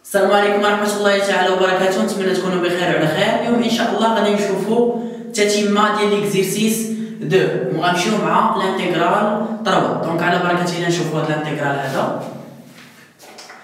السلام عليكم ورحمة الله تعالى وبركاته. نتمنى تكونوا بخير وعلى خير. اليوم ان شاء الله غادي نشوفوا التتمة ديال ليكزيرسيس 2 وغنمشيو مع الانتيغرال 3. دونك على بركة الله نشوفوا هذا الانتيغرال هذا.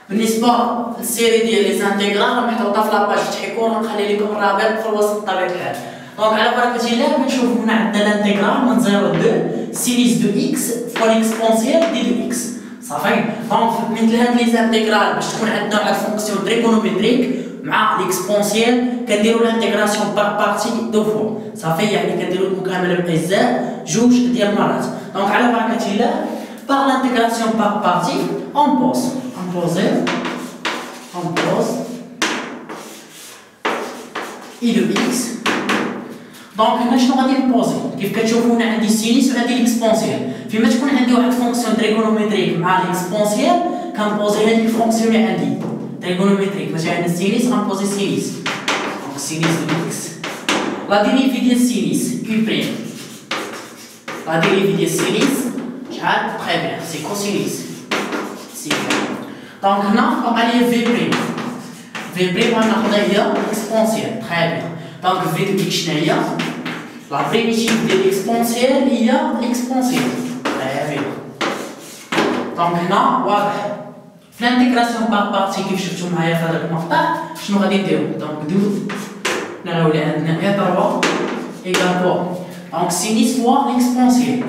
بالنسبة للسيري ديال لي زانتيغرال محطوطة في لاباج تحكوا، غنخلي لكم الرابط في الوسط بطبيعة الحال. دونك على بركة الله غنشوفوا هنا عندنا الانتيغرال من 0 ل 2 سينيس دو اكس فوا ليكسبونسيال دي دو اكس. صافي. دونك مثل هاد لي زانتيغرال باش تكون عندنا واحد الفونكسيون تريغونوميتريك مع ليكسبونسيال كنديروا الانتيغراسيون بار بارتي دو فوا. صافي، يعني كنديروا المكامله بالاجزاء جوج ديال المرات. دونك على بركه الله بار لانتيغراسيون بار بارتي اون بوز اي دو اكس. دونك هنا شنو غادي نبوزي؟ كيف كتشوفوا هنا عندي سينيس وعندي ليكسبونسيال. فيما تكون عندي واحد فونكسيون تريغونوميتريك مع ليكسبونسيال كنبوزي هذيك الفونكسيون اللي عندي تريغونوميتريك. مثلا عندنا سينيس غنبوزي سينيس، دونك سينيس دو اكس. لا ديريفي ديال سينيس كي بريم، لا ديريفي ديال سينيس شحال؟ تري بيان سي كوسينيس سي. دونك هنا بقى لي في بريم، في بريم غناخدها هي ليكسبونسيال. تري بيان. دونك في دو اكس شناهي؟ لا بريميتيف ديال ليكسبونسيال هي ليكسبونسيال. تري بيان. دونك هنا واضح في الانتيغراسيون بار بارتي كيف شفتوا معايا في هذا المقطع شنو غادي نديرو؟ دونك نلغيو اللي عندنا اي 3 ايكال بوا دونك سينيس فوا ليكسبونسيال،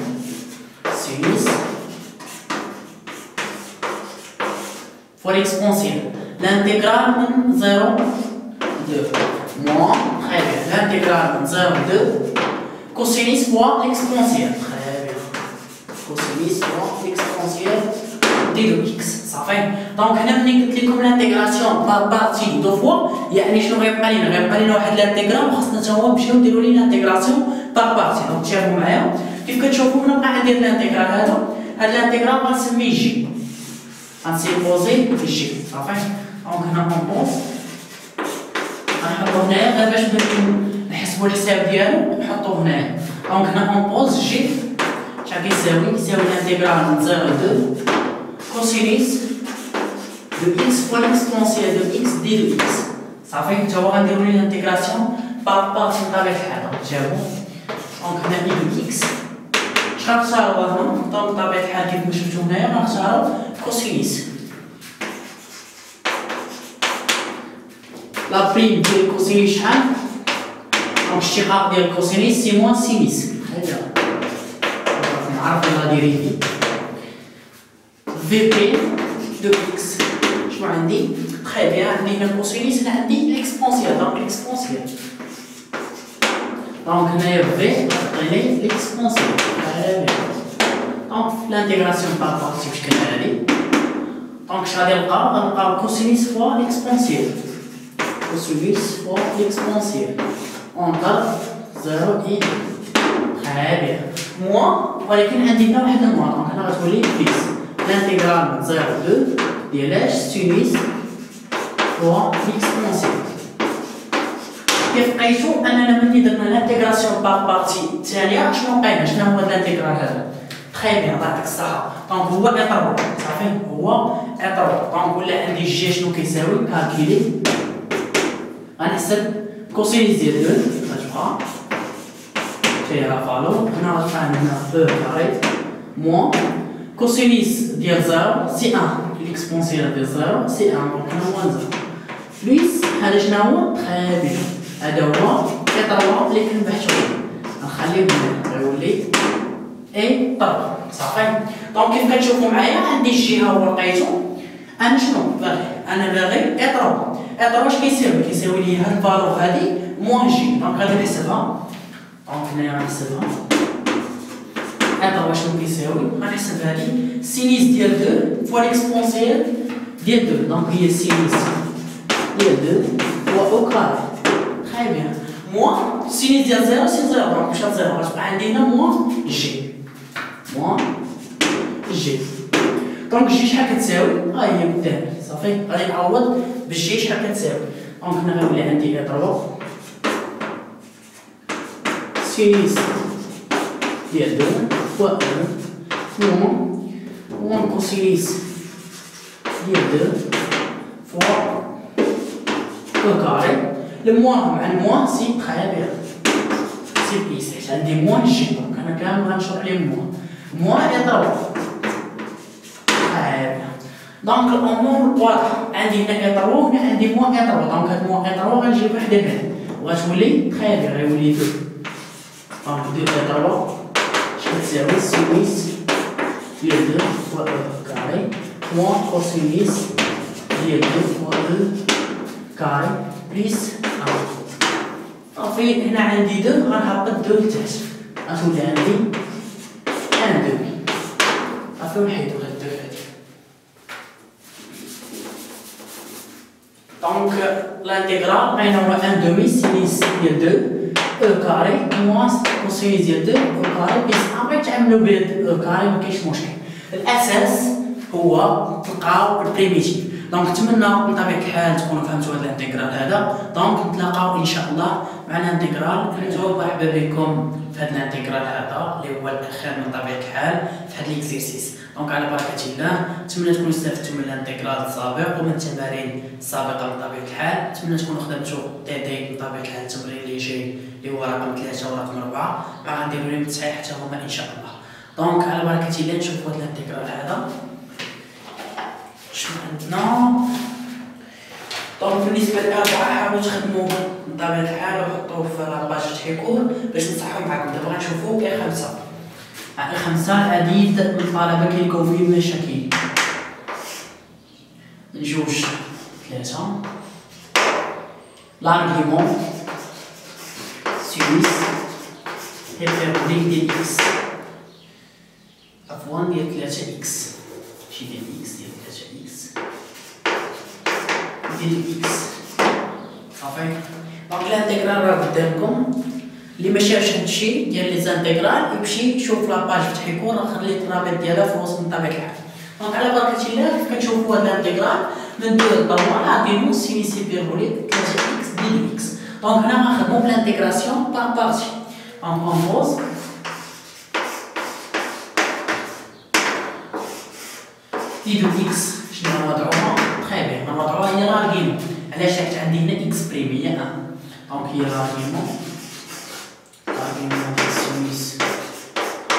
سينيس فوا ليكسبونسيال. الانتيغرال من 0 ل 2 موان تري بيان. الانتيغرال من 0 ل 2 كوسينيس فوا ليكسبونسيال. تري بيان. كوسينيس فوا ليكسبونسيال دي دو اكس. صافي. دونك هنا ملي قلت لكم الانتيغراسيون بار بارتي دو فوا يعني شنو غيبقى لينا؟ غيبقى لينا واحد الانتيغرال وخاصنا حتى هو نمشيو نديرو ليه الانتيغراسيون بار بارتي. دونك تشافوا معايا كيف كتشوفوا هنا بقى عندي الانتيغرال هذا. هاد الانتيغرال غنسميه جي، غنسيبوزي في جي. صافي. دونك هنا اونبوز غنحطو هنايا غير باش نحسبو الحساب ديالو نحطو هنايا. دونك هنا اونبوز جي شحال كيساوي؟ يساوي الانتيغرال من 0 ل 2 كوسينيس دو اكس فوا ليكسبونسيال دو اكس دي دو اكس. صافي. حتى هو غنديرو ليه الانتيغراسيون بار بارتي بطبيعة الحال. جابو. دونك هنا اي دو اكس شحال غنختارو هنا؟ دونك بطبيعة الحال كيف ما شفتو هنايا غنختارو كوسينيس. لا بريم ديال الكوسينيس شحال؟ دونك الاشتقاق ديال الكوسينيس سي موان سينيس. هذا نعرفو لا ديريفي في بريم دو اكس شنو عندي؟ تري بيان. عندي هنا كوسينيس هنا عندي ليكسبونسيال. دونك ليكسبونسيال دونك هنايا في عطيني ليكسبونسيال. تري بيان. دونك في الانتيغراسيون بار بارتي واش كاين هادي؟ دونك اش غادي نلقاو؟ غنلقاو كوسينيس فوا ليكسبونسيال، كوسينيس فوا ليكسبونسيال اونتر 0 اي. تري بيان. موان ولكن عندي حتى واحد الموان. دونك هنا غتولي بليس الانتيغرال من 0 ل 2 ديال سينيس فوا ليكسبونسيال. كيف لقيتو اننا ملي درنا الانتيغراسيون بار بارتي الثانيه شنو لقينا؟ شنو هو الانتيغرال هذا؟ تري بيان. الله يعطيك الصحه. دونك هو اي 3. صافي. هو اي 3. دونك ولا عندي جي شنو كيساوي؟ كالكيلي غنحسب كوسينيس ديال 2 غتبقى فيها فالو. هنا غتبقى عندنا 2 كاري موان كوسينيس ديال 0 سي 1 ليكسبونسيال ديال 0 سي 1 دونك هنا موان 0 بليس هذا شنو هو؟ تري بيان. هذا هو اي 3 اللي كنبحثو فيه. غنخليه هنا غيولي اي 3. صافي. دونك كيف كتشوفوا معايا عندي الجي ها هو لقيتو. انا شنو باغي؟ انا باغي اي 3. اي 3 واش كيساوي؟ كيساوي لي هاد الفالور هادي موان جي. دونك غادي نحسبها. دونك هنايا غنحسبها. اي 3 شنو كيساوي؟ غنحسب هادي سينيس ديال 2 فوا ليكسبونسيال ديال 2. دونك هي سينيس ديال 2 فوا او كاري. تري بيان. موان سينيس ديال 0 سي 0. دونك مشات 0 غتبقى عندي هنا موان جي. موان جي. دونك جي شحال كتساوي؟ ها هي قدامي. صافي. غادي نعوض بالجي شحال كتساوي. دونك هنا غيولي عندي اي 3 سينيس ديال 2 فوا 1 موان كوسينيس ديال 2 فوا او كاري. الموا مع الموا سي تخي بيان سي بليس حيت عندي موا جي دونك انا كامل غنشرح عليهم موا اي 3 دونك الامور واضحه. عندي هنا اي 3 وهنا عندي موا اي 3 دونك هاد موا اي 3 غنجيب وحده هنا وغتولي تخي بيان غيولي 2 دونك 2 اي 3 كتساوي سينيس ديال 2 فوا او كاري موا كوسينيس ديال 2 فوا او كاري بليس 1. صافي هنا عندي 2 غنهبط 2 لتحت غتولي عندي 1 دومي صافي ونحيدو هاد 2 هادي. دونك لانتيغرال بين هو 1 دومي سينيس ديال 2 او كاري موان كوسينيس ديال 2 او كاري بليس 1. بغيت تعملو بهاد او كاري مكاينش مشكل. الاساس هو تلقاو البريميتيف. دونك نتمنى بطبيعه الحال تكونوا فهمتوا هذا الانتيغرال هذا. دونك نتلاقاو ان شاء الله مع الانتيغرال. كنتو مرحبا بكم في هذا الانتيغرال هذا اللي هو الاخير من طبيعه الحال في هذا الاكزرسيس. دونك على بركه الله نتمنى تكونوا استفدتوا من الانتيغرال السابق ومن التمارين السابقه بطبيعه الحال. نتمنى تكونوا خدمتوا تيتي بطبيعه الحال التمرين اللي جاي اللي هو رقم 3 ورقم 4 غنديروا لهم تصحيح حتى هما ان شاء الله. دونك على بركه الله نشوفوا هذا الانتيغرال هذا شنو عندنا. دونك بالنسبه للاربعه حاولوا تخدموا بطبيعه الحال وحطوه في لاباج تحيكور باش نصحوا معكم. دابا غنشوفوا اي 5. اي 5 العديد من الطلبه كيلقاو فيه مشاكل. جوج 3 لارغيمون سينيس هيبربوليك ديال اكس عفوا ديال 3 اكس ماشي ديال اكس ديال 3 اكس ديال اكس صافي. دونك الانتيغرال راه قدامكم. اللي ما شافش هادشي ديال لي زانتيغرال يمشي يشوف لاباج فتحي كور خليت الرابط ديالها في الوسط من طبيعه الحال. دونك على بركه الله كيف كتشوفوا هاد الانتيغرال من 2 ل 3 غاديرو سينيس هيبربوليك 3 اكس ديال اكس. دونك هنا غنخدمو بالانتيغراسيون بار بارتي. دونك كومبوز دي دو اكس شنو وضعوها تري بيان. وضعوها هي لارغيمون. علاش؟ حيت عندي هنا اكس بريم هي 1 دونك هي لارغيمون ديال سينيس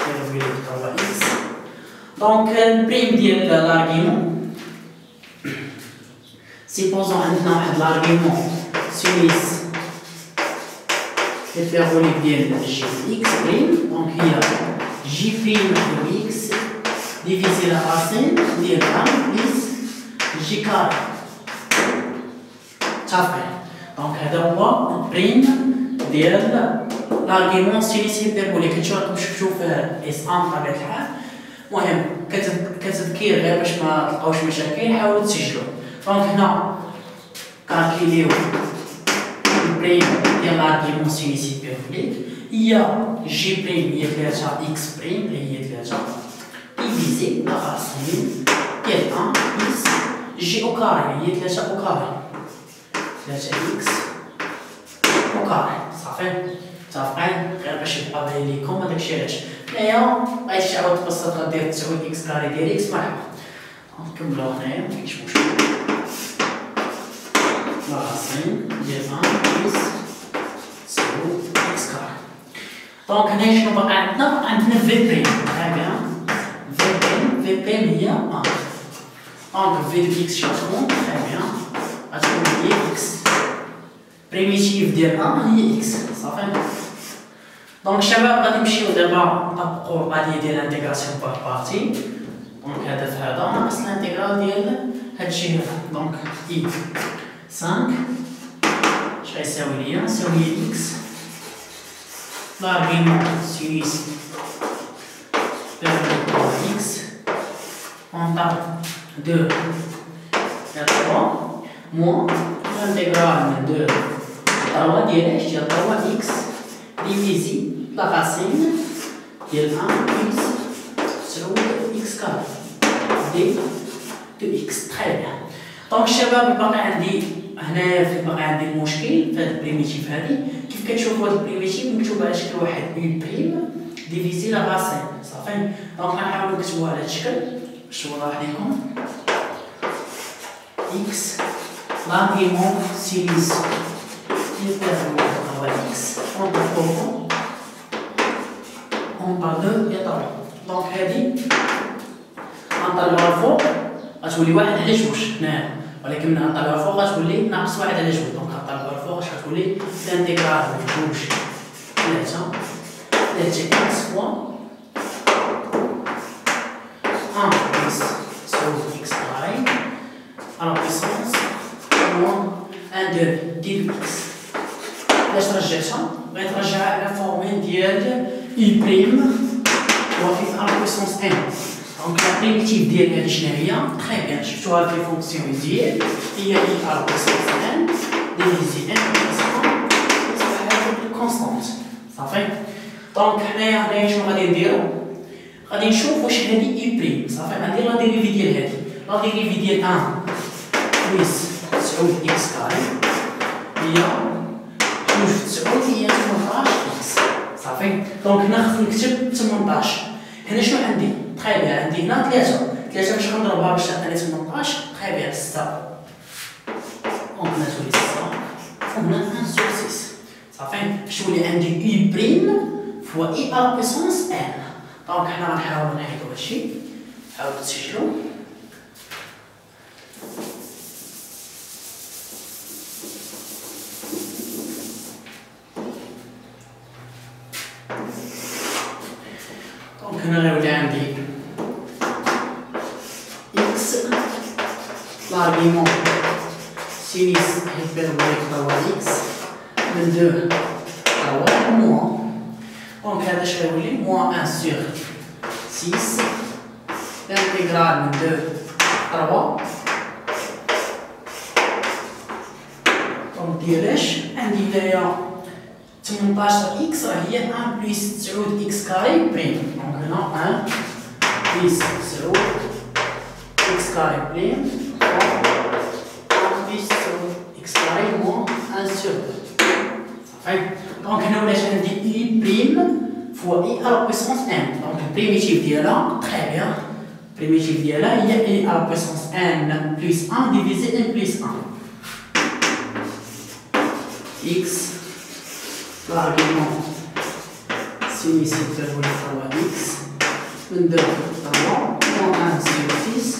هيبربوليك 3 اكس. دونك البريم ديال لارغيمون سيبوزون عندنا واحد لارغيمون سينيس هيبربوليك ديال جي اكس بريم. دونك هي جي بريم دو اكس ديفيزي لا راسين ديال 1 بليس جي كاري صافي. دونك هذا هو البريم ديال لارغيمون سينيس هيبربوليك. كتشوفوا شفتوا في اس 1 بطبيعه الحال. المهم كتذكير غير باش ما تلقاوش مشاكل حاولوا تسجلوا. دونك هنا كالكيليو البريم ديال لارغيمون سينيس هيبربوليك هي جي بريم هي 3 اكس بريم اللي هي 3 ديفيزي لا راسين ديال 1 بليس جي او كاري هي 3 او كاري 3 اكس او كاري صافي. متفقين غير باش يبقى باين لكم هداكشي علاش. هنايا بغيتي تعاود تبسط غدير تساوي اكس كاري ديال اكس مرحبا. نكملو هنايا مكاينش مشكل. لا راسين ديال 1 بليس تساوي اكس كاري. دونك هنايا شنو باقي عندنا؟ عندنا في بريم تري بيان. في بريم هي 1 دونك في دو اكس شغل تري بيان غتكون هي اكس بريميتيف ديال 1 هي اكس صافي. دونك الشباب غادي نمشيو دابا نطبقو القضيه ديال الانتيغراسيون بار بارتي. دونك هدف هذا ناقص الانتيغرال ديال هادشي هذا. دونك اي 5 اش غيساوي ليا؟ يساوي لي اكس لارغيمون سينيس بيربوليك اكس اون طاب 2 على 3 موان الانتيغرال من 2 3 ديال اش ديال 3 اكس ديفيزي لا راسين ديال 1 بليس تساوي اكس كاري دي دو اكس تري بيان. دونك الشباب باقي عندي هنايا باقي عندي المشكل في هاد البريميتيف هادي. كيف كتشوفوا هاد البريميتيف مكتوب على شكل واحد اون بريم ديفيزي لا راسين صافي. دونك غنحاولوا نكتبوها على هاد الشكل باش توضح لكم اكس l'argument sinus hyperbolique de x on parle de état. Donc هذه غنطلعوها الفوق غتولي واحد على جوج هنايا، ولكن ملي غنطلعوها الفوق غتولي ناقص واحد على جوج. دونك غنطلعوها الفوق اش غتولي الانتيغرال من جوج 3 اكس فوا 1 بلس سعود اكس كاري على بيسونس موان 1 ديال اكس. علاش رجعتها؟ بغيت نرجعها على فورمين ديال اي بريم وفي على بيسونس ان. دونك لا بريميتيف ديال هادي شنو هي؟ تري بيان شفتوها في فونكسيون ديال هي اي على بيسونس ان ديفيزي ان بلس 1 تصبح هادي كونستانت صافي. دونك هنايا شنو غادي نديرو؟ غادي نشوف واش هادي اي بريم صافي. غندير لا ديريفي ديال هادي، لا ديريفي ديال 1 بلس 9 اكس كاري هي جوج في 9 هي 18 اكس صافي. دونك هنا خصني نكتب 18. هنا شنو عندي؟ تري بيان عندي هنا 3 باش غنضربها باش تعطيني 18 تري بيان 6. دونك هنا تولي 6 وهنا 1 سور 6 صافي. باش تولي عندي اي بريم فوا اي على بيسونس ان. دونك حنا غنحاولو نحيدو هادشي، حاولو تسجلو. دونك هنا غيولي عندي اكس لارغيمون سينيس هيبربوليك تاع اكس من 2 تاع موان. دونك هذا اش غيولي موان 1 سور 6 الانتيغرال من 2 3. دونك ديالاش عندي هنايا 18 اكس راه هي 1 بلس 9 اكس كاري بريم. دونك هنا 1 بلس 9 اكس كاري بريم 1 بلس 9 اكس كاري موان 1 سور 2 صافي. دونك هنا ولات عندي اي بريم فوا اي على بويسونس ان. دونك البريميتيف ديالها تري بيان، البريميتيف ديالها هي اي على بويسونس ان بلس 1 ديفيزي ان بلس 1 اكس l'argument sinus hyperbolique تاع x من 2 3 moins 1 sur 6.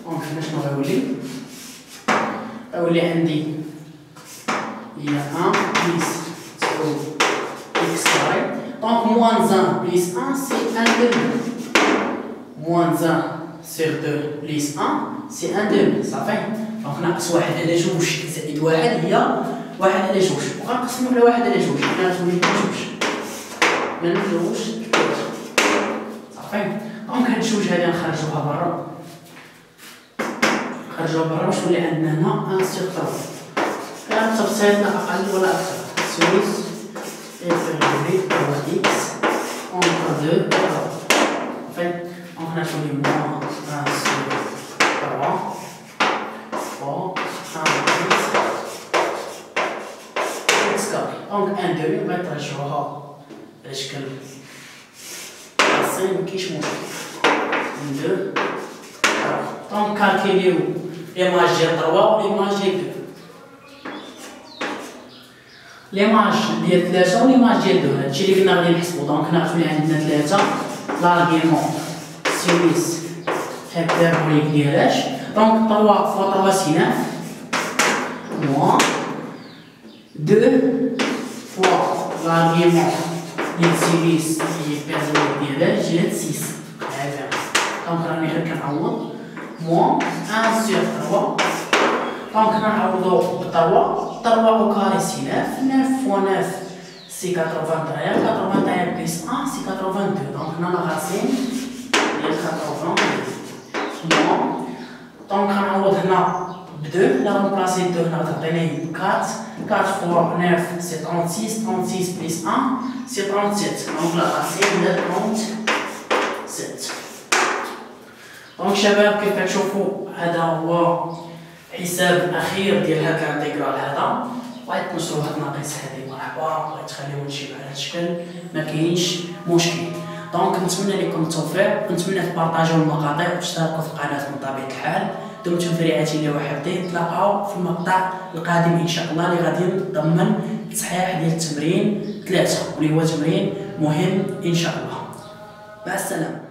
دونك هنا شنو غيولي؟ غيولي عندي هي 1 بلس 9 x كاري. دونك moins 1 بلس 1 سي 1 demi. moins 1 sur 2 بلس 1 سي 1 demi صافي. دونك ناقص واحد على جوج زائد واحد هي واحد على جوج، وغنقسمو على واحد على جوج، هنا غتولي من جوج صافي. دونك هاد الجوج هادي نخرجوها برا، باش تولي عندنا هنا 1 سور 3. كان التبسيط لا أقل ولا أكثر. سينوس هيبربوليك تاع إكس أونتر 2 صافي. دونك هنا تولي موان 1 سور 3 فوا 1 دونك 1 دمي بغيت ترجعوها على شكل راسين مكاينش مشكل من 2 دونك كالكيليو ليماج ديال 3 وليماج ديال 2. ليماج ديال 3 وليماج ديال 2 هادشي اللي قلنا غادي نحسبو. دونك هنا غتولي عندنا 3 لارغيمون سينيس هيبربوليك ديالاش. دونك 3 فوا 3 سي 9 موان 2 fois l'argument ديال سينيس هيبربوليك ديالاش جات 6 هذا. دونك راني غير كنعوض موان 1 سور 3. دونك غنعوضو ب 3 او كاري سي 9 فوا 9 سي 81 بلس 1 سي 82. دونك هنا لا راسين ديال 82 موان. دونك غنعوض هنا ب 2 لا غنبلاصي 2 هنا غتعطيني 4 فوا 9 سي 36 بلس 1 سي 37. دونك لا راسين ديال 37. دونك شباب كيف كتشوفوا هذا هو حساب الاخير ديال هاد الانتيغرال هذا. بغيت نشرو هاد الناقص هادي مرحبا، بغيت تخليو هادشي بهذا الشكل ما كاينش مشكل. دونك نتمنى لكم التوفيق، نتمنى تبارطاجيو المقاطع وتشتركوا في القناه من طبيعه الحال. دمتم في رعاية الله وحفظه. نتلاقاو في المقطع القادم ان شاء الله اللي غادي نضمن التصحيح ديال التمرين 3 واللي هو تمرين مهم ان شاء الله. مع السلامه.